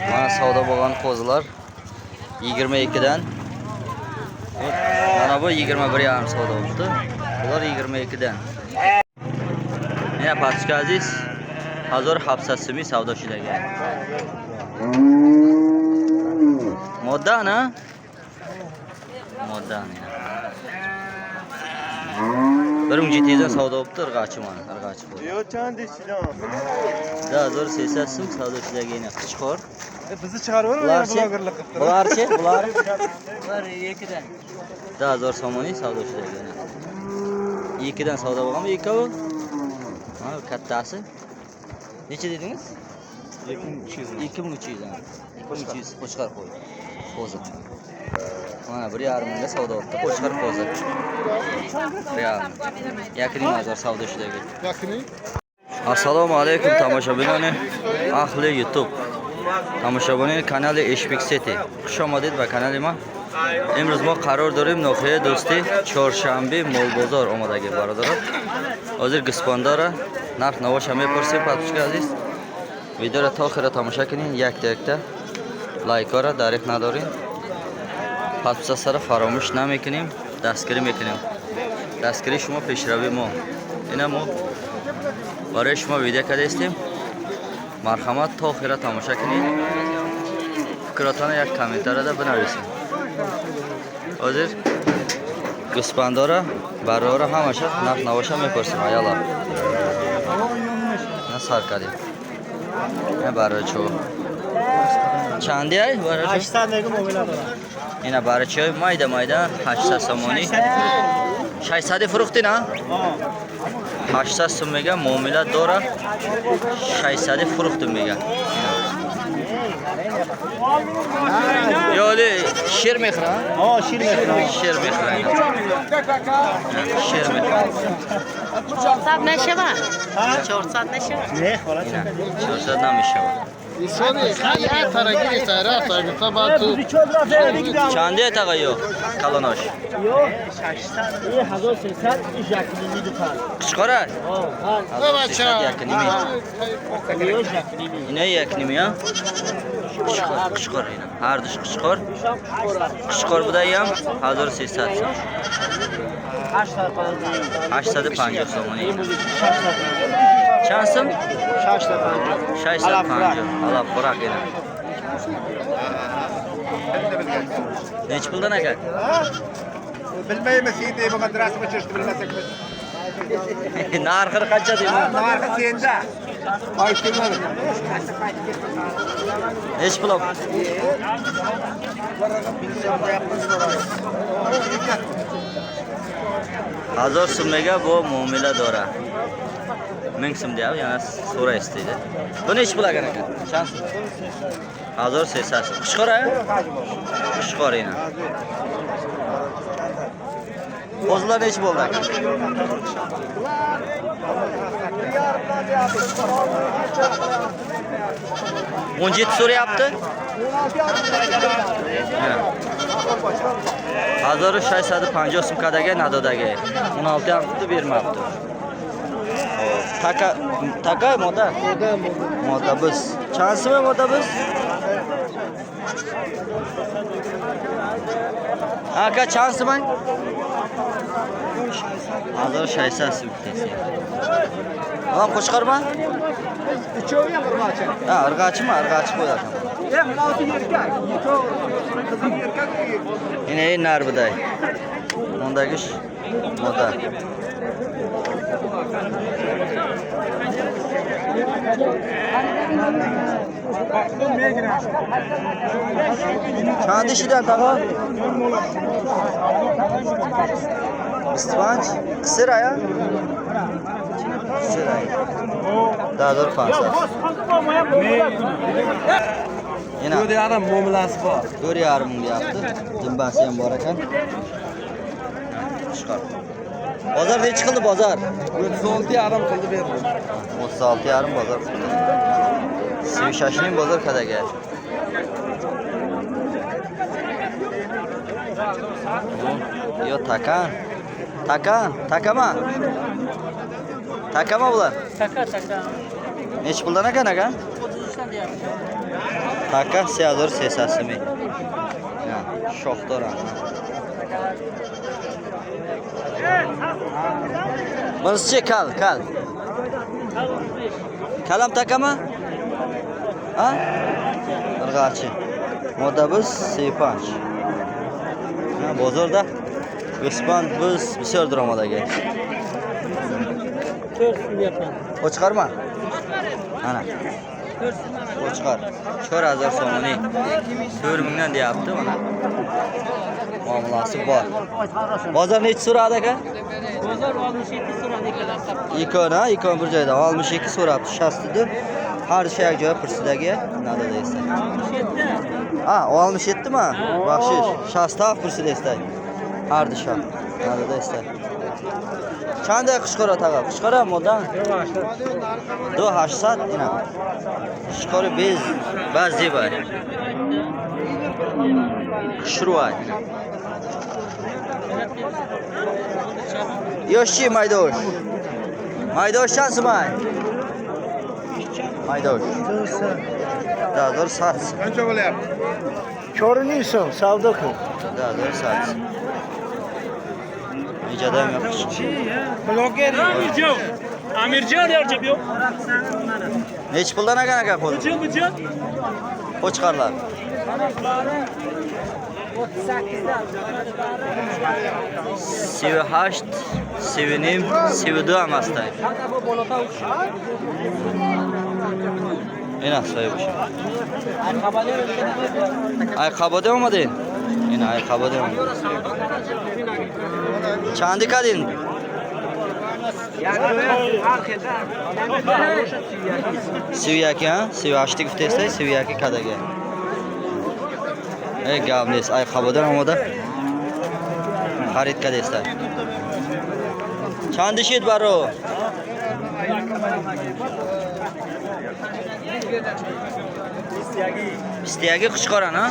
Mana savdo bo'lgan qo'zilar 22 dan. Mana bu 21,5 savdo bo'ldi. Bular 22 dan. Mana pastki aziz 1700 so'm savdo ishlagan. Modana? Modana. 1700 dan savdo bo'ldi, irg'achi mana, irg'achi qo'zi. Yo, chandesidan. Da 1800 so'm savdo ishlagan qichqor. Bizni chiqarib yubormayman blogerlik qilib. Bularchi? Bular 2 dan. Da 1000 so'mning savdo ishlagan. 2 dan savdo bo'lganmi? 2 bu? Mana kattasi. Necha dedingiz? 2300 dan. 2300 qo'chqar qo'zi. Mana 1,5 mingga savdo bo'ldi. Qo'chqar qo'zi. 1,5. Yakiniy nazar savdo ishlagan. Yakiniy. Assalomu alaykum tomoshabinlar. Ahli YouTube. Tomoshabinlar kanali Eshbek City. Xush omadid va kanalim. Imroz ma qaror داریم نقطه دوستی چهارشنبه مول بازار اومدگی برادران. Hozir Gisbondora narx navosh ham میپرسیم پادشاه عزیز. ویدیو را تا آخر تماشا کنین. یک تا لایک را دریغ ندارین. پادشاه سر فراموش نمیکنیم. دستگیری میکنیم. دستگیری شما پیشروی ما. اینا ما برای شما ویدیو کرده استیم. مرحمت تا آخر تماشا کنین. فکراتان یک کامنتار را بنویسین. Hozir Gisbondora barora hamaşa narx navosh میپرسیم ayollar. Ne sarkadi. Ne baracho. Chandi ay baracho? 800 dagi mo'mila dora. Ina baracho mayda 800 so'moni. 600 furuxti na? 800 so'mga mo'mila dora. 600 furuxti mega. Yoli sher mehra? Şir mehra. Sher mehra. Sher mehra. 400 نشوه 400 نشوه Ne falan. 400 نمیشه. Sorry, خیلی ترگیری سرات تا با تو. چنده تقیو کلاناش؟ Yo, 800. 1300 yakınimi tutar. Kışkara? Ne bacım? Yakınimi. Yo, yakınimi. Yine yakınimi ya? Kışkar yine. Her dış kışkar. Kışkar bu da yam. Hazır 800. 850 so'moni. Chansım? 650. Alap qo'raq yana. Nech puldan aka? Bilmayman senda bu madrasada chishdi bilmasak. Narxi qancha deyman? Narxi senda. Aytdim. Nech pul? Hazır so'mga bu muomala dora. 1000 so'm deyapti, yana so'ra istaydi. Bu nech pul ekan aka? Chans? 1600. Qishqor a? Qishqor yana. Qo'zlar nech bo'ldi aka? 17 so'rayapti. 1650 so'mkadagi nadodagi 16 ham tutib bermabdi. Taka moda. Moda biz. Chansimi moda biz? Aka chansimi? 1600 so'mkasi. Olam qo'shqarma? Uchovi ham urg'achi. Ha, irg'achimi? Irg'achi qo'yadi. Muloti erkak. Qizim erkak. Yine narbiday. Mondagi moda. Chandi shidan tag'o? İspanç, kısır aya? Kısır aya. Daha doğru fansa. Yine. 4,5 mo'milasi bor. 4,5 ming yaptı. Jimbasi ham bor ekan. Chiqar. Bozor necha qildi bozor? 36,5 qildi berdi. 36,5 bozor qildi. Sevishashning bozor qadaga. Yo takan. Takama. Takama bular. Taka Necha puldan ekan aka? 33 dan deyapti Taka 3300 mi? Ya, shoxdor ham. Bunisi kal. Kalam takama? Ha? Irg'achi. Modabız sepanch. Ha, bozorda O'sman biz bisyor dromadagi. Qo'chqarma. Ana. Qo'chqar. 4000 so'mni. 4000 dan deyapti mana. Muomalasi bor. Bozor necha so'radi aka? Bozor 67 so'radi ekan. Ikon bir joyda 62 so'rabdi. Shastidi. Har şey joy pursidagi nada deysiz. 67. Ha, 67 mi? Baxshish. Shastaf pursida istay. Har disha. Nada deysiz. Qanday qishqora tag'ab? Qishqora modan? 800 ina. Qishqora bez, bazi bor. Qishruay. Yoshchi maydosh. Maydosh chansmay. Maydosh. Dazor sats. Qancha bo'lyapti? Ko'riniy so'm, savdo qil. Dazor sats. Ijada yo'q. Amirjon yarjab yo'q. Nech puldan aka qo'l? Bıcı. Qo'chqarlar. 38, 7, 7 amasda. Ina so'yib. Ay qabada olmadi. Ina ay qabada olmadi. Chandi kadin. Siviyaki ha? Sivashti guftesay, siviyaki kadaga. Ey gavnes ay qabodan omoda. Xarid kadesda. Chandi shit baro. Istiyagi qushqoran ha?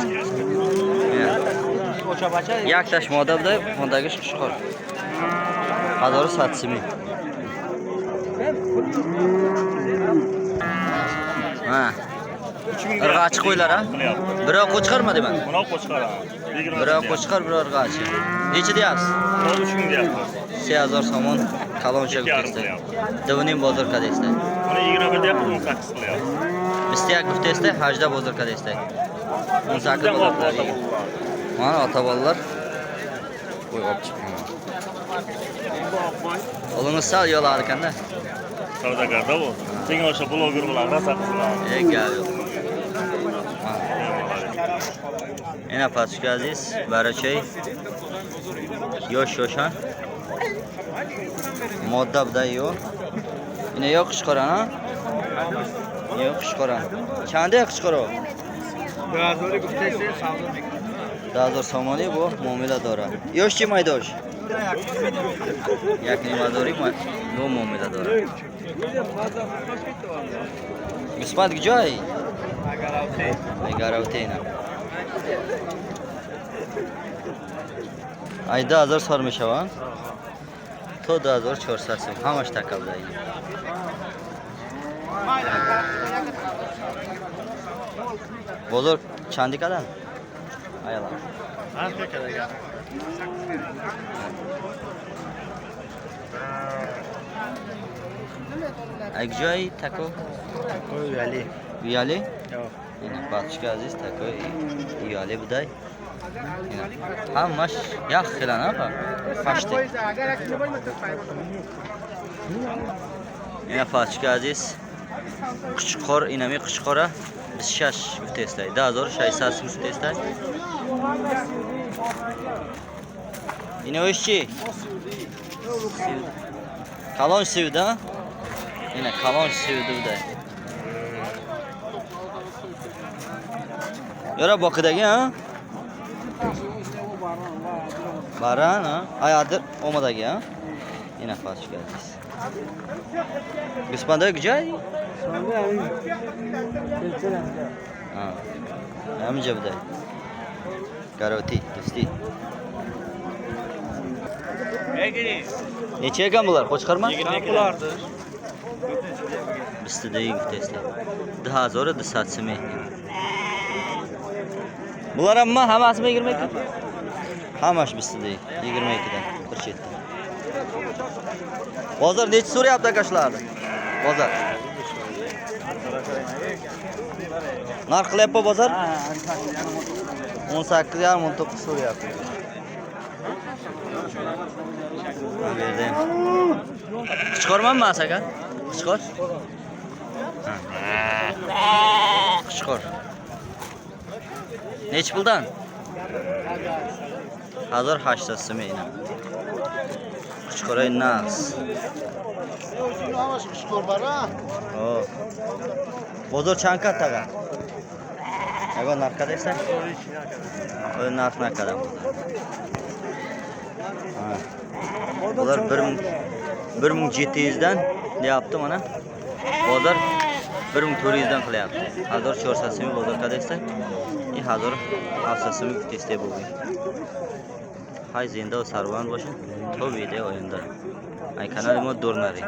Yaktash modabda ondagi qushqor. Qadori satsimi. Ha. Irg'achi qo'ylar ha? Birov qo'chqarmadi men. Buni qo'chqar. Birov qo'chqar, birov irg'achi. Necha deyapsiz? 3 ming deyapti. 3000 somon kaloncha guftesda. Divning bozor kadesda. Buni 21 deyapti, 18 qilyapti. Mistiyak guftesda, hajda bozor kadesda. 18 bozor. Mana ota bolalar qo'yib chiqqan. Olingiz sal yo'lar ekanda. Savdogarda bu. Senga o'sha bloger bilan rosa qiladi. Ey gap yo'q. Ena pastki aziz, barachay. Yosh-yoshan. Modda biday yo'q. Ina yo'q qishqoran ha? Yo'q qishqoran. Qanday qishqoro? Dazori guftesi savdo. Dazor somoni bu muomala dora. Yoshchi maydosh. Yakni madori bu muomala dora. Qismat joy. Agaravtena. Ay 10000 sormishavan. To 10400 hamash takabday. Bozor chandi kadan? Ayala. Qancha kerak? Agjoy tako. Uyali. Uyali? Yo'q. Ina pastki aziz tako uyali buday. Hammash yaxshi qilana fa. Fashti. Ina pastki aziz. Qushqor inami qushqora biz shash guftesday. 10600 guftesday. Ina o'shchi. Kalon sevdi ha? Ina kalon sevdi buday. Yora boqidagi ha? Baran ha? Ayadır omadagi ha? Ina hoş geldiniz. Güspanda güzel. Ha. Amca bu da. Karoti, dosti. Neçe ekan bular? Qo'chqarma? 20 bulardir. Bizda deyik testlar. 10000 satsimi. Bular hamma hammasi 22. Hammasi bizda 22dan bir chetdan. Bozor necha so'rayapti akashlar? Bozor. Narx qilyapti bozor? 18,5-19 so'rayapti. Bu yerda ham. Qichqormanmi aka? Qichqor. Qichqor. Necha puldan? 1800 so'm ina. Qichqoray nas. Hava skor var ha. Oh. Bozor chanka taga. Agar narx desa? O narx naqadar bozor. Ha. Bozor 1700 dan deyapti mana. Bozor 1400 dan qilyapti. 1400 so'm bozor qadaysa? 1700 so'm testay bo'lgan. Hay zinda va sarvand bo'lsin. To video o'yinda. Ay kanalimga do'rnari.